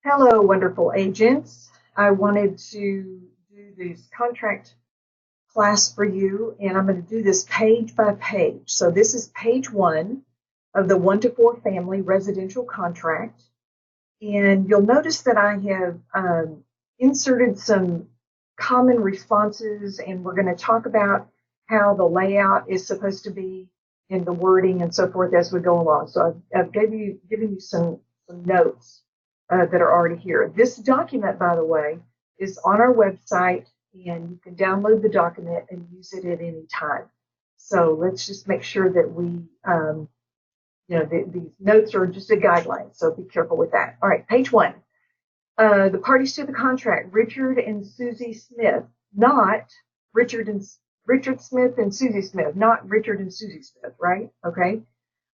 Hello, wonderful agents. I wanted to do this contract class for you, and I'm going to do this page by page. So this is page one of the 1 to 4 family residential contract. And you'll notice that I have inserted some common responses, and we're going to talk about how the layout is supposed to be and the wording and so forth as we go along. So I've given you some notes that are already here. This document, by the way, is on our website, and you can download the document and use it at any time. So let's just make sure that we, these notes are just a guideline, so be careful with that. All right, page one. The parties to the contract, Richard and Susie Smith, not Richard Smith and Susie Smith, not Richard and Susie Smith, right? Okay.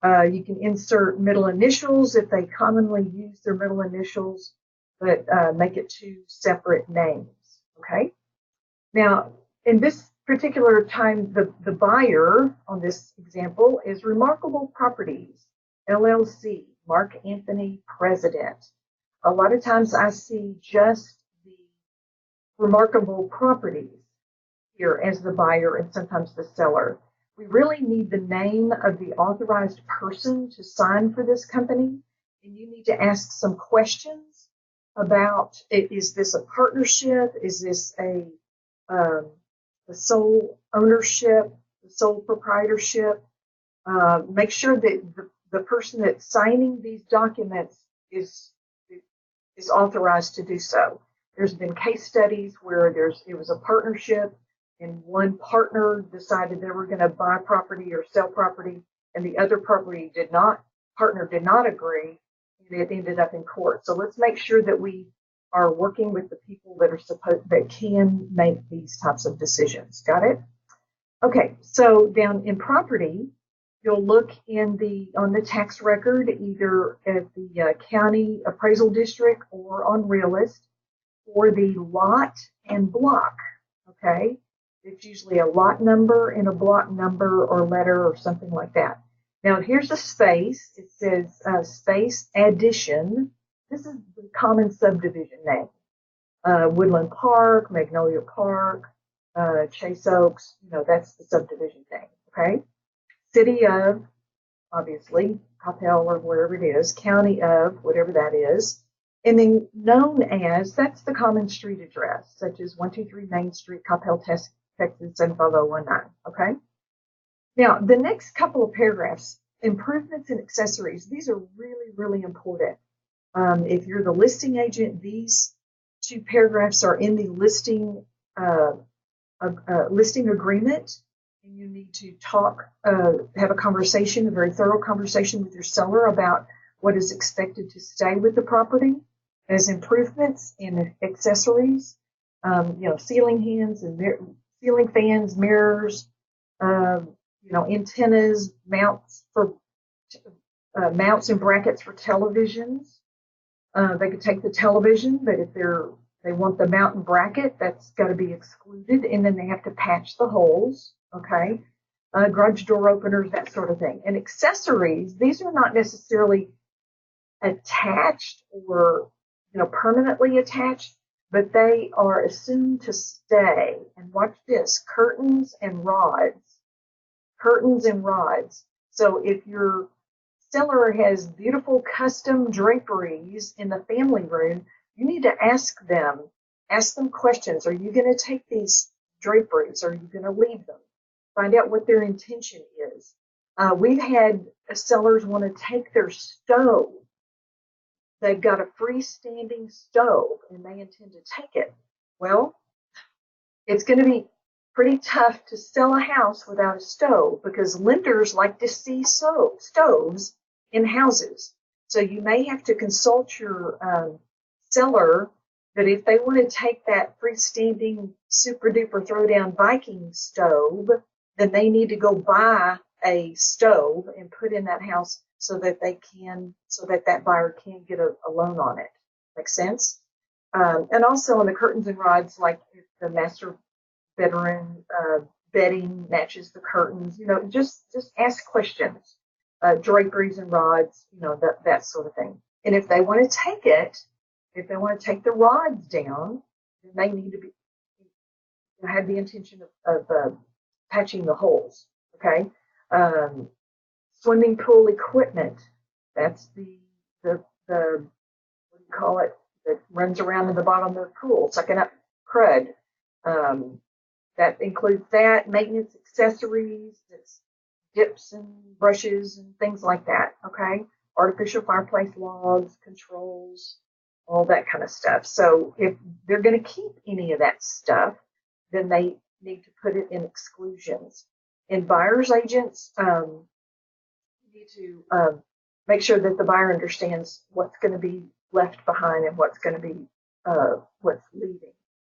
You can insert middle initials if they commonly use their middle initials, but make it 2 separate names, okay? Now, in this particular time, the buyer on this example is Remarkable Properties, LLC, Mark Anthony, President. A lot of times I see just the Remarkable Properties here as the buyer and sometimes the seller. We really need the name of the authorized person to sign for this company, and you need to ask some questions about, is this a partnership? Is this the sole ownership, the sole proprietorship? Make sure that the person that's signing these documents is authorized to do so. There's been case studies where it was a partnership, and one partner decided they were going to buy property or sell property, and the other partner did not agree, and it ended up in court. So let's make sure that we are working with the people that can make these types of decisions. Got it? Okay, so down in property, you'll look on the tax record, either at the county appraisal district or on Realist, for the lot and block. Okay. It's usually a lot number and a block number or letter or something like that. Now, here's a space. It says space addition. This is the common subdivision name. Woodland Park, Magnolia Park, Chase Oaks, that's the subdivision name, okay? City of, obviously, Coppell or wherever it is, county of, whatever that is. And then known as, that's the common street address, such as 123 Main Street, Coppell, Texas 75019, okay? Now, the next couple of paragraphs, improvements and accessories, these are really, really important. If you're the listing agent, these 2 paragraphs are in the listing agreement, and you need to have a conversation, a very thorough conversation with your seller about what is expected to stay with the property as improvements and accessories, ceiling fans, mirrors, antennas, mounts and brackets for televisions. They could take the television, but if they want the mount and bracket, that's got to be excluded, and then they have to patch the holes. Okay, garage door openers, that sort of thing. And accessories, these are not necessarily attached or permanently attached, but they are assumed to stay. And watch this, curtains and rods. So if your seller has beautiful custom draperies in the family room, you need to ask them questions. Are you going to take these draperies? Are you going to leave them? Find out what their intention is. We've had sellers want to take their stove. They've got a freestanding stove and they intend to take it. Well, it's going to be pretty tough to sell a house without a stove because lenders like to see stoves in houses. So you may have to consult your seller that if they want to take that freestanding super duper throwdown Viking stove, then they need to go buy a stove and put in that house so that that buyer can get a loan on it. Makes sense? And also on the curtains and rods, like if the master bedroom bedding matches the curtains, just ask questions. Draperies and rods, that sort of thing. And if they want to take it, If they want to take the rods down, then they need to be have the intention of patching the holes. Okay, um, swimming pool equipment. That's the what do you call it, that runs around in the bottom of the pool, sucking up crud. Um, that includes that, maintenance accessories, that's dips and brushes and things like that, okay? Artificial fireplace logs, controls, all that kind of stuff. So if they're going to keep any of that stuff, then they need to put it in exclusions. And buyer's agents need to make sure that the buyer understands what's going to be left behind and what's going to be what's leaving.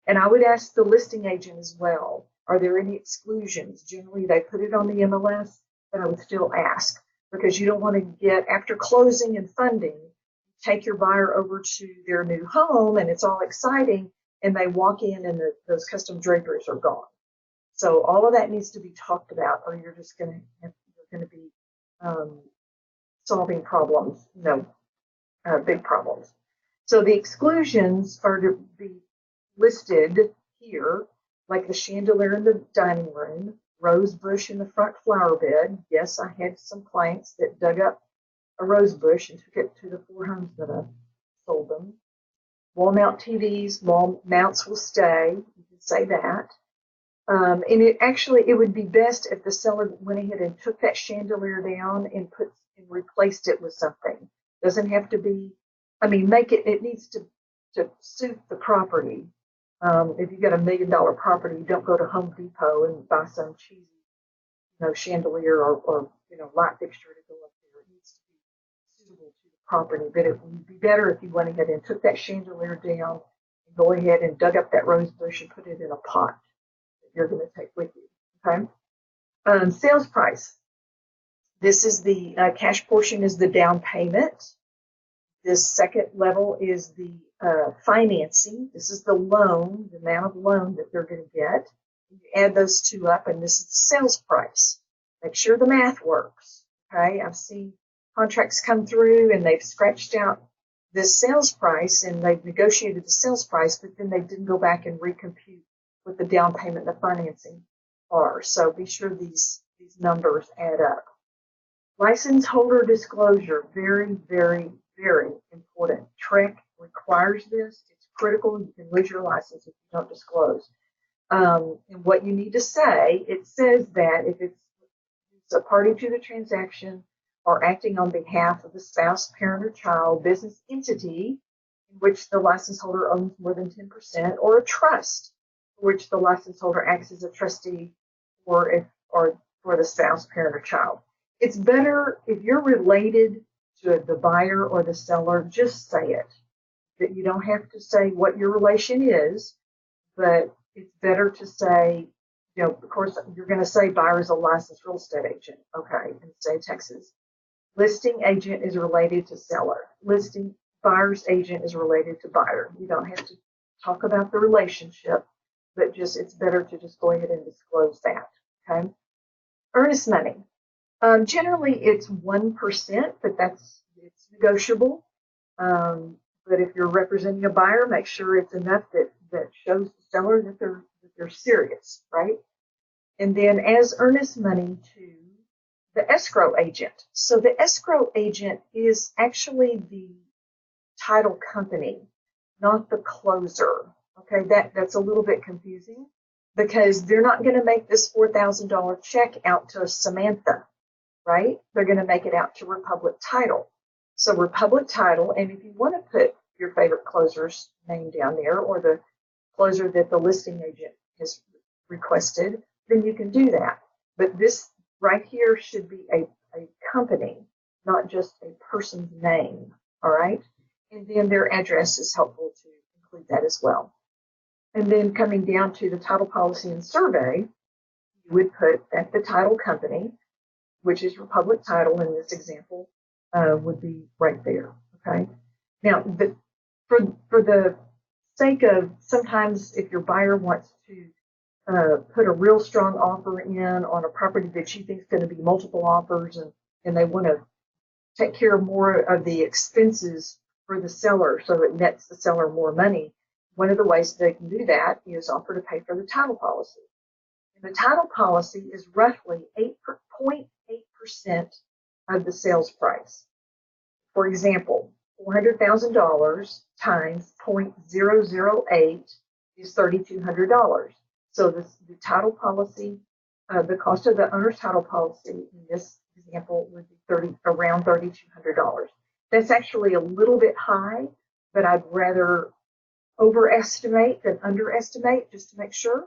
And I would ask the listing agent as well, are there any exclusions? Generally, they put it on the MLS, but I would still ask, because you don't want to get, after closing and funding, take your buyer over to their new home and it's all exciting, and they walk in and those custom draperies are gone. So all of that needs to be talked about, or you're just going to be solving problems, big problems. So the exclusions are to be listed here, like the chandelier in the dining room, rose bush in the front flower bed. Yes, I had some clients that dug up a rose bush and took it to the 4 homes that I sold them. Wall mount TVs, wall mounts will stay. You can say that. And it would be best if the seller went ahead and took that chandelier down and replaced it with something. Doesn't have to be, it needs to suit the property. If you got $1 million property, you don't go to Home Depot and buy some cheesy, chandelier or light fixture to go up there. It needs to be suitable to the property. But it would be better if you went ahead and took that chandelier down and go ahead and dug up that rose bush and put it in a pot that you're going to take with you. Okay. Sales price. This is the cash portion is the down payment. This second level is the financing. This is the loan, the amount of loan that they're going to get. You add those two up, and this is the sales price. Make sure the math works. Okay, I've seen contracts come through, and they've scratched out this sales price, and they've negotiated the sales price, but then they didn't go back and recompute what the down payment and the financing are. So be sure these numbers add up. License holder disclosure, very, very, very important. TREC requires this. It's critical. You can lose your license if you don't disclose. And what you need to say, it says that if it's a party to the transaction or acting on behalf of the spouse, parent, or child, business entity in which the license holder owns more than 10%, or a trust for which the license holder acts as a trustee or for the spouse, parent, or child. It's better if you're related to the buyer or the seller, just say it. That you don't have to say what your relation is, but it's better to say, of course, you're going to say buyer is a licensed real estate agent, okay, in the state of Texas. Listing agent is related to seller. Listing buyer's agent is related to buyer. You don't have to talk about the relationship, but it's better to just go ahead and disclose that, okay? Earnest money. Generally, it's 1%, but it's negotiable. But if you're representing a buyer, make sure it's enough that shows the seller that they're serious, right? And then as earnest money to the escrow agent. So the escrow agent is actually the title company, not the closer. Okay, that's a little bit confusing because they're not going to make this $4,000 check out to Samantha, right? They're going to make it out to Republic Title. So Republic Title, and if you want to put your favorite closer's name down there or the closer that the listing agent has requested, then you can do that. But this right here should be a company, not just a person's name, all right? And then their address is helpful to include that as well. And then coming down to the title policy and survey, you would put that the title company, which is Republic Title in this example, would be right there, okay? Now, for the sake of sometimes if your buyer wants to put a real strong offer in on a property that you think is going to be multiple offers and they want to take care of more of the expenses for the seller so it nets the seller more money. One of the ways they can do that is offer to pay for the title policy. And the title policy is roughly 8.8% of the sales price. For example, $400,000 times 0.008 is $3,200. So the title policy, the cost of the owner's title policy in this example would be around $3,200. That's actually a little bit high, but I'd rather overestimate than underestimate just to make sure.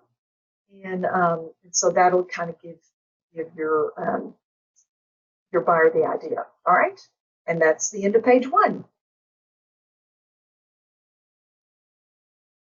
And so that'll kind of give your buyer the idea. All right. And that's the end of page 1.